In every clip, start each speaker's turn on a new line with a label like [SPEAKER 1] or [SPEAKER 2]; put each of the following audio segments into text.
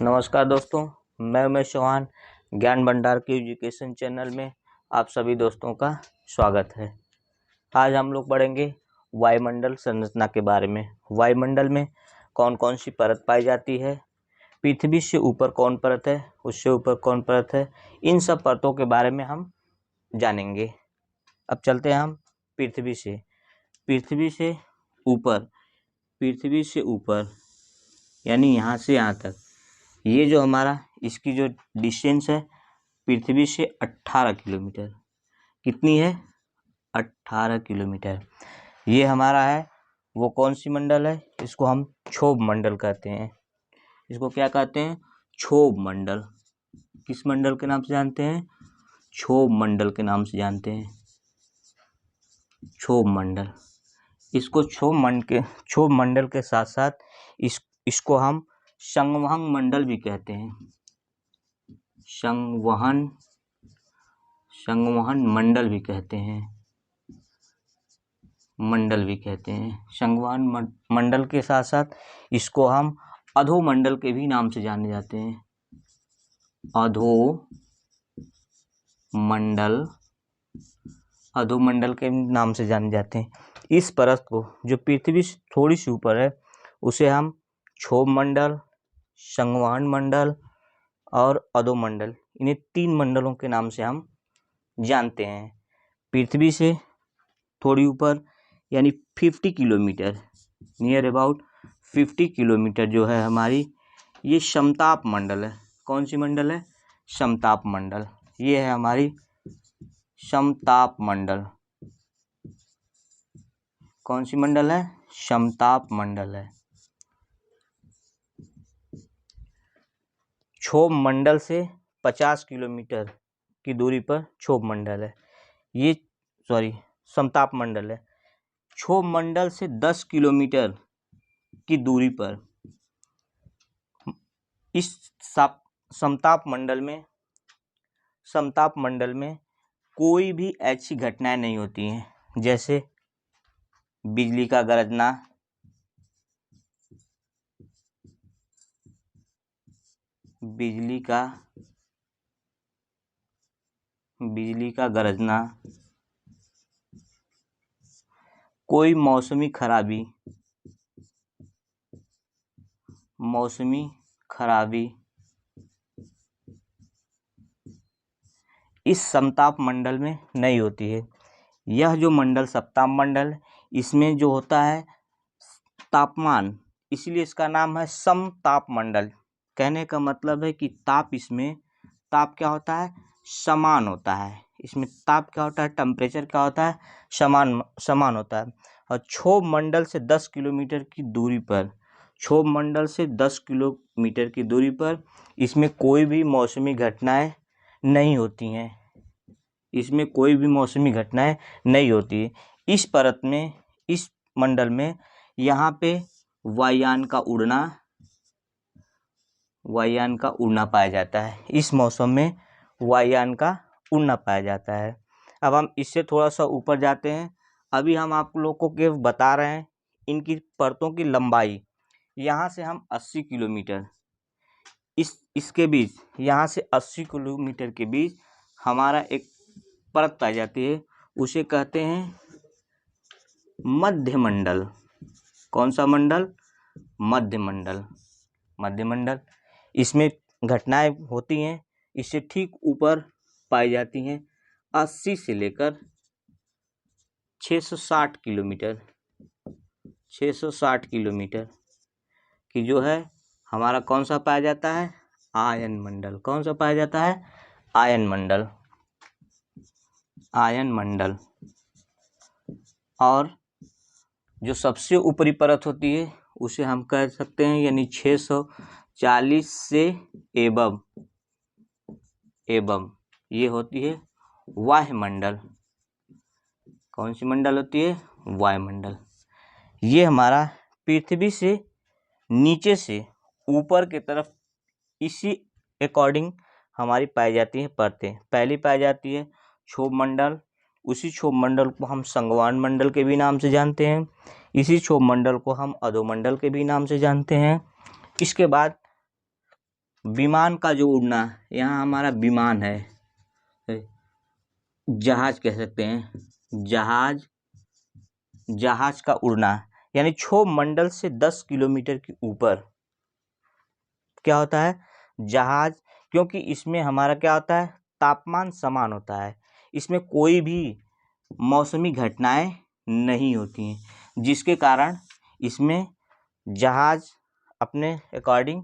[SPEAKER 1] नमस्कार दोस्तों, मैं उमेश चौहान। ज्ञान भंडार के एजुकेशन चैनल में आप सभी दोस्तों का स्वागत है। आज हम लोग पढ़ेंगे वायुमंडल संरचना के बारे में। वायुमंडल में कौन कौन सी परत पाई जाती है, पृथ्वी से ऊपर कौन परत है, उससे ऊपर कौन परत है, इन सब परतों के बारे में हम जानेंगे। अब चलते हैं हम पृथ्वी से ऊपर यानी यहाँ से यहाँ तक। ये जो हमारा इसकी जो डिस्टेंस है पृथ्वी से 18 किलोमीटर। कितनी है? 18 किलोमीटर। ये हमारा है वो कौन सी मंडल है? इसको हम क्षोभ मंडल कहते हैं। इसको क्या कहते हैं? क्षोभ मंडल। किस मंडल के नाम से जानते हैं? क्षोभ मंडल के नाम से जानते हैं। क्षोभ मंडल। इसको क्षोभ मंडल के साथ साथ इसको हम संवहन मंडल भी कहते हैं। संवहन मंडल भी कहते हैं। संवहन मंडल के साथ साथ इसको हम अधोमंडल के भी नाम से जाने जाते हैं। अधोमंडल के नाम से जाने जाते हैं। इस परत को जो पृथ्वी से थोड़ी सी ऊपर है उसे हम क्षोभ मंडल, संवहन मंडल और अधोमंडल, इन्हें 3 मंडलों के नाम से हम जानते हैं। पृथ्वी से थोड़ी ऊपर यानी 50 किलोमीटर, नियर अबाउट 50 किलोमीटर जो है हमारी, ये समताप मंडल है। कौन सी मंडल है? समताप मंडल। ये है हमारी समताप मंडल। कौन सी मंडल है? समताप मंडल है। क्षोभ मंडल से 50 किलोमीटर की दूरी पर क्षोभ मंडल है। समताप मंडल है। क्षोभ मंडल से 10 किलोमीटर की दूरी पर इस समताप मंडल में कोई भी ऐसी घटनाएं नहीं होती हैं, जैसे बिजली का गरजना, कोई मौसमी खराबी इस समताप मंडल में नहीं होती है। यह जो मंडल समताप मंडल, इसमें जो होता है तापमान, इसलिए इसका नाम है समताप मंडल। कहने का मतलब है कि ताप क्या होता है? समान होता है। इसमें ताप क्या होता है? टेम्परेचर क्या होता है? समान होता है। और क्षोभ मंडल से 10 किलोमीटर की दूरी पर इसमें कोई भी मौसमी घटनाएं नहीं होती हैं। इस परत में, इस मंडल में यहाँ पे वायुयान का उड़ना पाया जाता है। इस मौसम में वायुयान का उड़ना पाया जाता है। अब हम इससे थोड़ा सा ऊपर जाते हैं। अभी हम आप लोगों को बता रहे हैं इनकी परतों की लंबाई। यहाँ से हम 80 किलोमीटर, इसके बीच, यहाँ से 80 किलोमीटर के बीच हमारा एक परत पाई जाती है, उसे कहते हैं मध्य मंडल। कौन सा मंडल? मध्य मंडल। इसमें घटनाएं होती हैं, इससे ठीक ऊपर पाई जाती हैं 80 से लेकर 660 किलोमीटर की जो है हमारा कौन सा पाया जाता है? आयन मंडल। कौन सा पाया जाता है? आयन मंडल। और जो सबसे ऊपरी परत होती है उसे हम कह सकते हैं, यानी 640 से एबव ये होती है वायुमंडल। कौन सी मंडल होती है? वायुमंडल। ये हमारा पृथ्वी से नीचे से ऊपर की तरफ इसी अकॉर्डिंग हमारी पाई जाती है परतें। पहली पाई जाती है क्षोभ मंडल। उसी क्षोभ मंडल को हम संवहन मंडल के भी नाम से जानते हैं। इसी क्षोभ मंडल को हम अधोमंडल के भी नाम से जानते हैं। इसके बाद विमान का जो उड़ना, यहाँ हमारा विमान है, जहाज कह सकते हैं, जहाज का उड़ना, यानी क्षोभ मंडल से 10 किलोमीटर के ऊपर क्या होता है, जहाज। क्योंकि इसमें हमारा क्या होता है, तापमान समान होता है, इसमें कोई भी मौसमी घटनाएं नहीं होती हैं, जिसके कारण इसमें जहाज अपने अकॉर्डिंग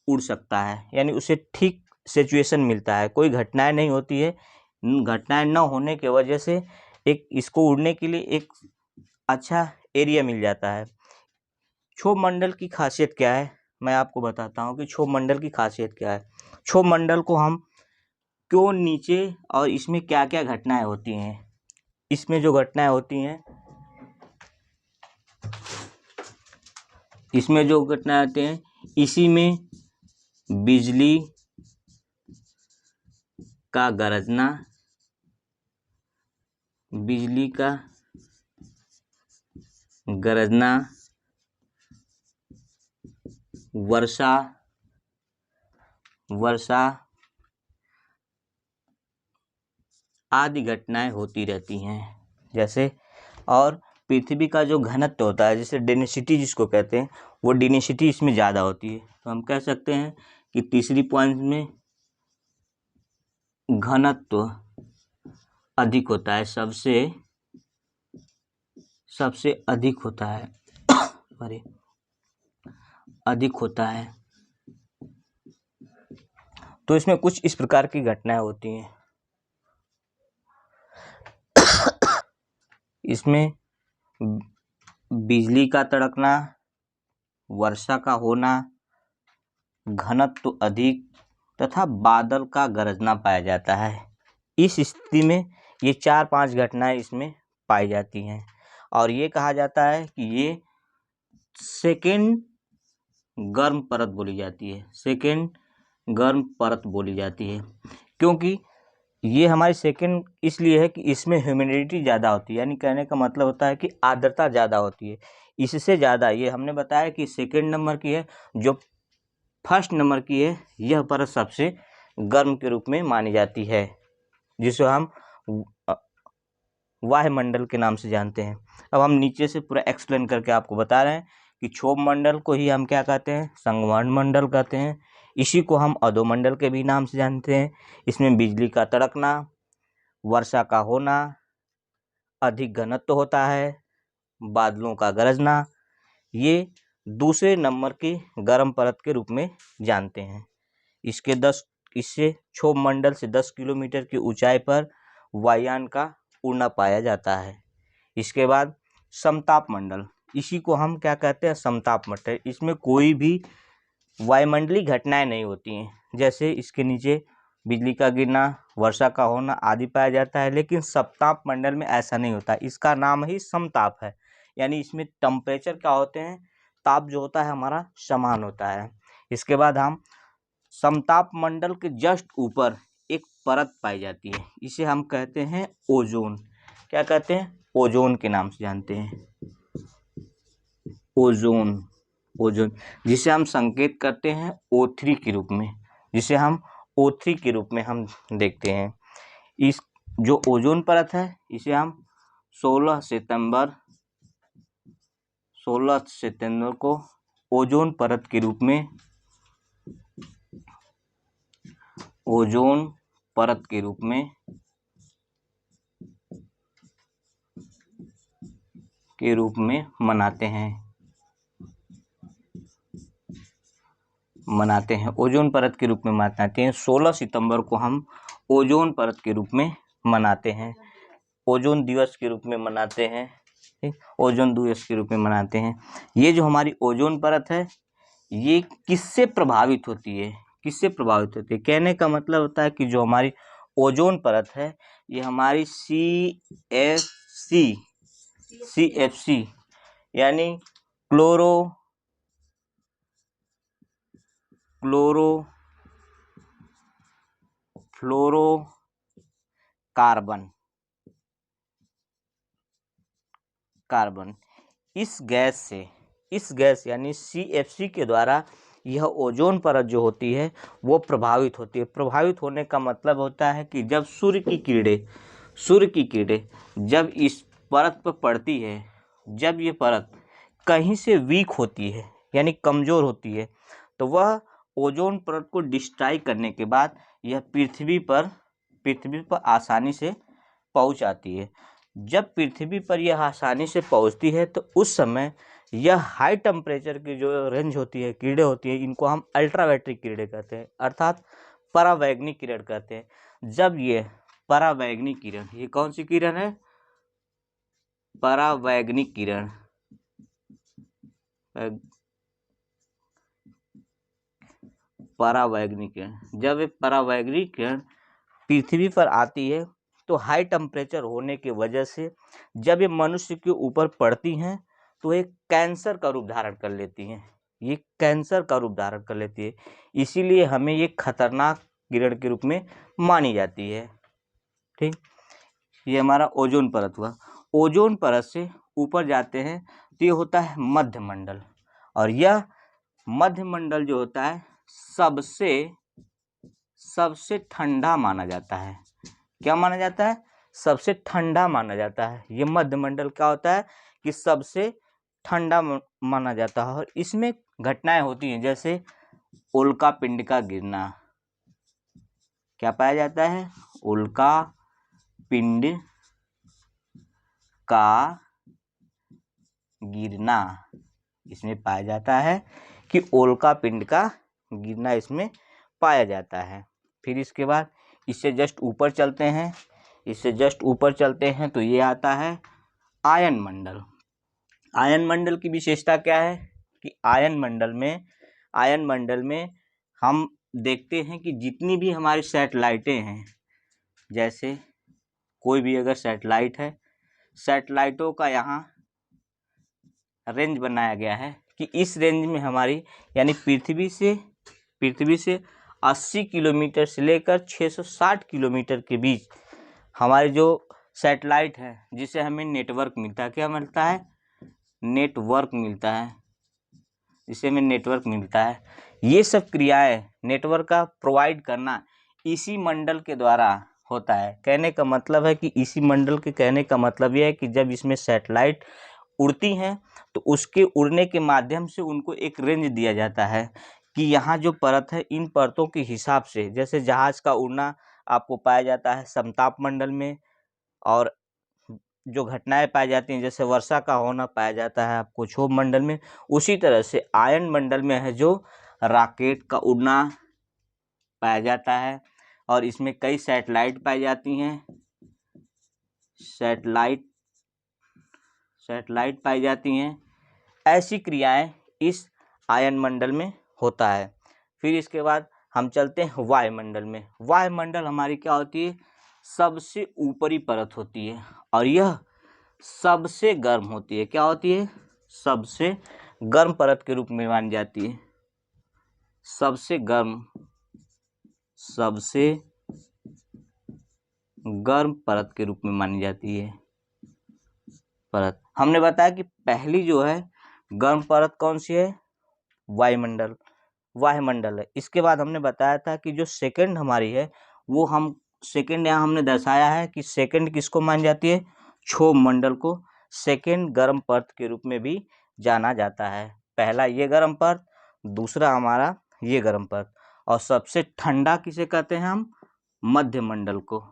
[SPEAKER 1] उड़ सकता है, यानी उसे ठीक सिचुएशन मिलता है, कोई घटनाएं नहीं होती है। घटनाएं न होने की वजह से एक इसको उड़ने के लिए एक अच्छा एरिया मिल जाता है। क्षोभ मंडल की खासियत क्या है, मैं आपको बताता हूँ कि क्षोभ मंडल की खासियत क्या है। क्षोभ मंडल को हम क्यों नीचे, और इसमें क्या क्या घटनाएं होती हैं। इसमें जो घटनाएं होती हैं, इसी में बिजली का गरजना, वर्षा आदि घटनाएं होती रहती हैं। जैसे, और पृथ्वी का जो घनत्व होता है, जैसे डेंसिटी जिसको कहते हैं, वो डेंसिटी इसमें ज़्यादा होती है। तो हम कह सकते हैं कि तीसरी पॉइंट में घनत्व अधिक होता है, सबसे अधिक होता है अधिक होता है। तो इसमें कुछ इस प्रकार की घटनाएं होती हैं। इसमें बिजली का तड़कना, वर्षा का होना, घनत्व अधिक तथा बादल का गरजना पाया जाता है। इस स्थिति में ये 4-5 घटनाएं इसमें पाई जाती हैं, और ये कहा जाता है कि ये सेकेंड गर्म परत बोली जाती है। क्योंकि ये हमारी सेकेंड इसलिए है कि इसमें ह्यूमिडिटी ज़्यादा होती है, यानी कहने का मतलब होता है कि आर्द्रता ज़्यादा होती है। इससे ज़्यादा, ये हमने बताया कि सेकेंड नंबर की है, जो फर्स्ट नंबर की है, यह परत सबसे गर्म के रूप में मानी जाती है, जिसे हम वायुमंडल के नाम से जानते हैं। अब हम नीचे से पूरा एक्सप्लेन करके आपको बता रहे हैं कि क्षोभ मंडल को ही हम क्या कहते हैं, संवहन मंडल कहते हैं। इसी को हम अधोमंडल के भी नाम से जानते हैं। इसमें बिजली का तड़कना, वर्षा का होना, अधिक घनत्व होता है, बादलों का गरजना, ये दूसरे नंबर की गर्म परत के रूप में जानते हैं। इससे क्षोभ मंडल से 10 किलोमीटर की ऊंचाई पर वायुयान का उड़ना पाया जाता है। इसके बाद समताप मंडल, इसी को हम क्या कहते हैं, समताप मंडल। इसमें कोई भी वायुमंडलीय घटनाएं नहीं होती हैं। जैसे इसके नीचे बिजली का गिरना, वर्षा का होना आदि पाया जाता है, लेकिन समताप मंडल में ऐसा नहीं होता। इसका नाम ही समताप है, यानी इसमें टेम्परेचर क्या होते हैं, ताप जो होता है हमारा समान होता है। इसके बाद हम समताप मंडल के जस्ट ऊपर एक परत पाई जाती है, इसे हम कहते हैं ओजोन। क्या कहते हैं, ओजोन के नाम से जानते हैं, ओजोन। जिसे हम संकेत करते हैं O3 के रूप में, हम देखते हैं। इस जो ओजोन परत है, इसे हम 16 सितंबर को ओजोन परत के रूप में मनाते हैं। ओजोन परत के रूप में मनाते हैं। 16 सितंबर को हम ओजोन परत के रूप में मनाते हैं, ओजोन दिवस के रूप में मनाते हैं। ये जो हमारी ओजोन परत है, ये किससे प्रभावित होती है, कहने का मतलब होता है कि जो हमारी ओजोन परत है, ये हमारी CFC यानी कार्बन, इस गैस यानी CFC के द्वारा यह ओजोन परत जो होती है वो प्रभावित होती है। प्रभावित होने का मतलब होता है कि जब सूर्य की किरणें जब इस परत पर पड़ती है, जब ये परत कहीं से वीक होती है यानी कमज़ोर होती है, तो वह ओजोन परत को डिस्ट्रॉय करने के बाद यह पृथ्वी पर आसानी से पहुंच आती है। जब पृथ्वी पर यह आसानी से पहुंचती है तो उस समय यह हाई टेम्परेचर की जो रेंज होती है, किरणें होती हैं, इनको हम अल्ट्रावायलेट किरणें कहते हैं, अर्थात परावैंगनिक किरण कहते हैं। जब ये परावैंगनिक किरण, ये कौन सी किरण है? परावैंगनिक किरण। परावैंगनिक किरण, जब ये परावैंगनिक किरण पृथ्वी पर आती है तो हाई टेम्परेचर होने की वजह से जब ये मनुष्य के ऊपर पड़ती हैं तो एक कैंसर का रूप धारण कर लेती हैं। ये कैंसर का रूप धारण कर लेती है, इसीलिए हमें ये खतरनाक किरण के रूप में मानी जाती है। ठीक, ये हमारा ओजोन परत हुआ। ओजोन परत से ऊपर जाते हैं तो ये होता है मध्य मंडल, और यह मध्य मंडल जो होता है सबसे ठंडा माना जाता है। क्या माना जाता है? सबसे ठंडा माना जाता है। ये मध्य मंडल क्या होता है कि सबसे ठंडा माना जाता है, और इसमें घटनाएं होती हैं जैसे उल्का पिंड का गिरना। क्या पाया जाता है? उल्का पिंड का गिरना। इसमें पाया जाता है कि उल्का पिंड का गिरना इसमें पाया जाता है। फिर इसके बाद इससे जस्ट ऊपर चलते हैं तो ये आता है आयन मंडल। आयन मंडल की विशेषता क्या है कि आयन मंडल में हम देखते हैं कि जितनी भी हमारी सैटेलाइटें हैं, जैसे कोई भी अगर सैटेलाइट है, सैटेलाइटों का यहाँ रेंज बनाया गया है कि इस रेंज में हमारी यानी पृथ्वी से 80 किलोमीटर से लेकर 660 किलोमीटर के बीच हमारे जो सैटेलाइट है, जिसे हमें नेटवर्क मिलता है। क्या मिलता है? नेटवर्क मिलता है, जिसे हमें नेटवर्क मिलता है। ये सब क्रियाएं नेटवर्क का प्रोवाइड करना इसी मंडल के द्वारा होता है। कहने का मतलब है कि इसी मंडल के कहने का मतलब यह है कि जब इसमें सैटेलाइट उड़ती हैं तो उसके उड़ने के माध्यम से उनको एक रेंज दिया जाता है कि यहाँ जो परत है, इन परतों के हिसाब से, जैसे जहाज का उड़ना आपको पाया जाता है समताप मंडल में, और जो घटनाएं पाई जाती हैं जैसे वर्षा का होना पाया जाता है आपको क्षोभ मंडल में। उसी तरह से आयन मंडल में है जो रॉकेट का उड़ना पाया जाता है, और इसमें कई सैटेलाइट पाई जाती हैं, सैटेलाइट पाई जाती हैं। ऐसी क्रियाएं इस आयन मंडल में होता है। फिर इसके बाद हम चलते हैं वायुमंडल में। वायुमंडल हमारी क्या होती है? सबसे ऊपरी परत होती है, और यह सबसे गर्म होती है। क्या होती है? सबसे गर्म परत के रूप में मानी जाती है। सबसे गर्म परत के रूप में मानी जाती है परत। हमने बताया कि पहली जो है गर्म परत कौन सी है? वायुमंडल है। इसके बाद हमने बताया था कि जो सेकंड हमारी है वो सेकंड यहाँ हमने दर्शाया है कि सेकंड किसको मानी जाती है? क्षोभ मंडल को सेकंड गर्म परत के रूप में भी जाना जाता है। पहला ये गर्म परत, दूसरा हमारा ये गर्म परत, और सबसे ठंडा किसे कहते हैं हम? मध्य मंडल को।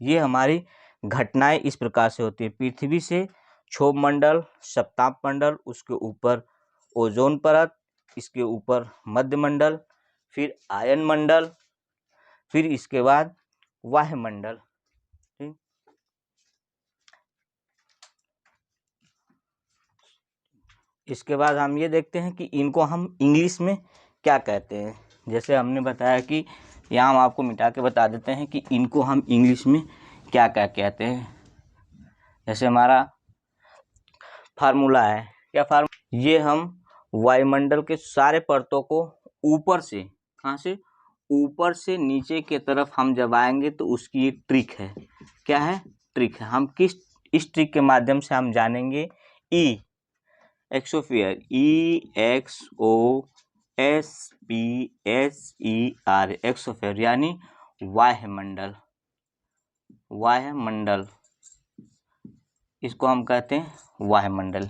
[SPEAKER 1] ये हमारी घटनाएं इस प्रकार से होती है। पृथ्वी से क्षोभ मंडल, सप्ताप मंडल, उसके ऊपर ओजोन परत, इसके ऊपर मध्य मंडल, फिर आयन मंडल, फिर इसके बाद वायुमंडल। ठीक, इसके बाद हम ये देखते हैं कि इनको हम इंग्लिश में क्या कहते हैं। जैसे हमने बताया कि यहाँ हम आपको मिटा के बता देते हैं कि इनको हम इंग्लिश में क्या क्या कहते हैं। जैसे हमारा फार्मूला है, क्या फार्मूला? ये हम वायुमंडल के सारे परतों को ऊपर से, कहाँ से? ऊपर से नीचे के तरफ हम जब आएंगे तो उसकी एक ट्रिक है। क्या है? ट्रिक है। हम इस ट्रिक के माध्यम से हम जानेंगे एक्सोस्फीयर, EXO SPHER, एक्सोस्फीयर यानी वायुमंडल, वायुमंडल, इसको हम कहते हैं वायुमंडल।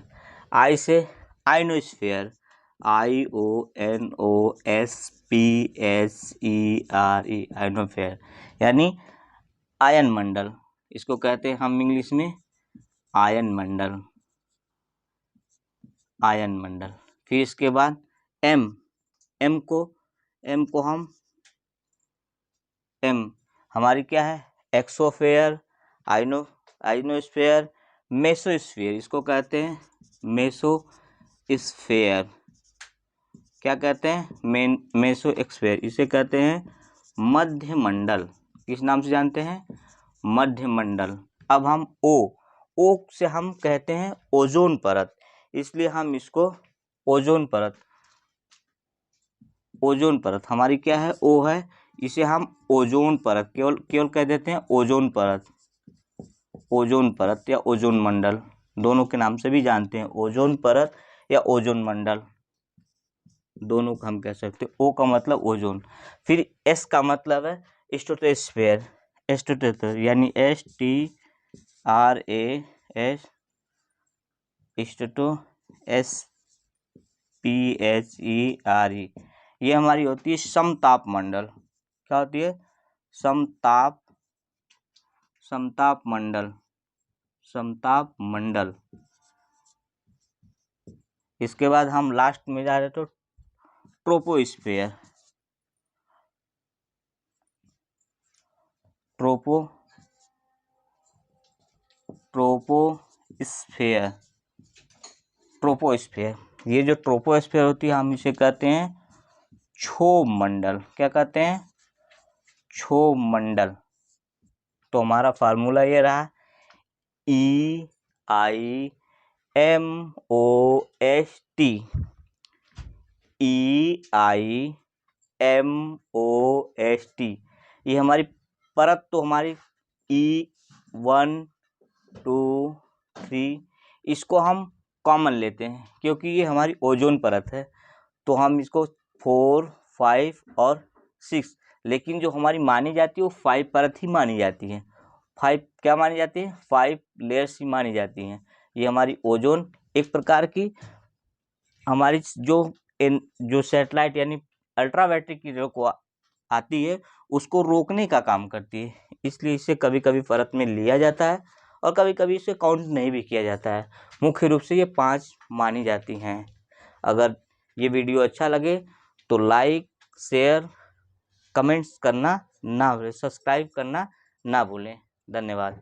[SPEAKER 1] आई से आयनोस्फीयर, IONOSPHERE, आयनोस्फीयर यानी आयन मंडल, इसको कहते हैं हम इंग्लिश में आयन मंडल, आयन मंडल। फिर इसके बाद एम को हम हमारी क्या है, एक्सोस्फीयर, आयनोस्फीयर, मेसोस्फीयर, इसको कहते हैं मेसोस्फीयर, क्या कहते हैं, मेसोस्फीयर, इसे कहते हैं मध्य मंडल। किस नाम से जानते हैं, मध्य मंडल। अब हम ओ से हम कहते हैं ओजोन परत, इसलिए हम इसको ओजोन परत हमारी क्या है, ओ है, इसे हम ओजोन परत केवल कह देते हैं ओजोन परत या ओजोन मंडल, दोनों के नाम से भी जानते हैं, ओजोन परत या ओजोन मंडल, दोनों का हम कह सकते हैं। ओ का मतलब ओजोन। फिर एस का मतलब है स्ट्रेटोस्फीयर, यानी STRAS, STOSPHERE, ये हमारी होती है समताप मंडल। क्या होती है, समताप मंडल। इसके बाद हम लास्ट में जा रहे तो ट्रोपोस्फीयर, ट्रोपोस्फीयर, ये जो ट्रोपोस्फीयर होती है हम इसे कहते हैं क्षोभ मंडल। क्या कहते हैं, क्षोभ मंडल। तो हमारा फार्मूला ये रहा, EIMOST, ये हमारी परत, तो हमारी E1 2 3, इसको हम कॉमन लेते हैं क्योंकि ये हमारी ओजोन परत है, तो हम इसको 4 5 और 6, लेकिन जो हमारी मानी जाती है वो 5 परत ही मानी जाती है। 5 क्या मानी जाती है, 5 लेयर्स ही मानी जाती हैं। ये हमारी ओजोन एक प्रकार की हमारी जो सैटेलाइट यानी अल्ट्रावायलेट की रे को आती है उसको रोकने का काम करती है, इसलिए इसे कभी कभी परत में लिया जाता है और कभी कभी इसे काउंट नहीं भी किया जाता है। मुख्य रूप से ये 5 मानी जाती हैं। अगर ये वीडियो अच्छा लगे तो लाइक, शेयर, कमेंट्स करना ना भूलें, सब्सक्राइब करना ना भूलें। धन्यवाद।